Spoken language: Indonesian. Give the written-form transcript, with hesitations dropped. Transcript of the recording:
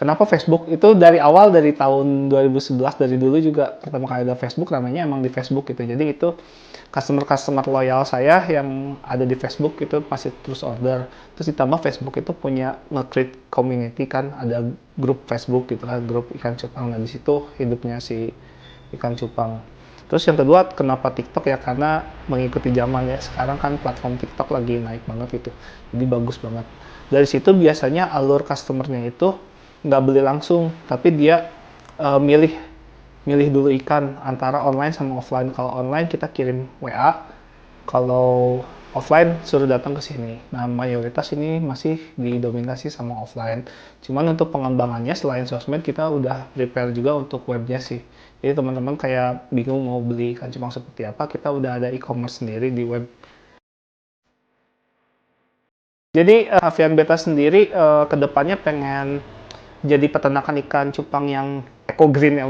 Kenapa Facebook? Itu dari awal, dari tahun 2011, dari dulu juga pertama kali ada Facebook namanya emang di Facebook gitu. Jadi itu customer-customer loyal saya yang ada di Facebook itu masih terus order. Terus ditambah Facebook itu punya nge-create community kan, ada grup Facebook gitu kan, grup ikan cupang. Nah di situ hidupnya si ikan cupang. Terus yang kedua, kenapa TikTok ya? Karena mengikuti zaman ya. Sekarang kan platform TikTok lagi naik banget gitu. Jadi bagus banget. Dari situ biasanya alur customernya itu nggak beli langsung, tapi dia milih milih dulu ikan antara online sama offline. Kalau online kita kirim WA, kalau offline suruh datang ke sini. Nah, mayoritas ini masih didominasi sama offline. Cuman untuk pengembangannya selain sosmed kita udah prepare juga untuk webnya sih. Jadi teman-teman kayak bingung mau beli ikan cupang seperti apa, kita udah ada e-commerce sendiri di web. Jadi Avian Beta sendiri kedepannya pengen jadi peternakan ikan cupang yang eco green ya,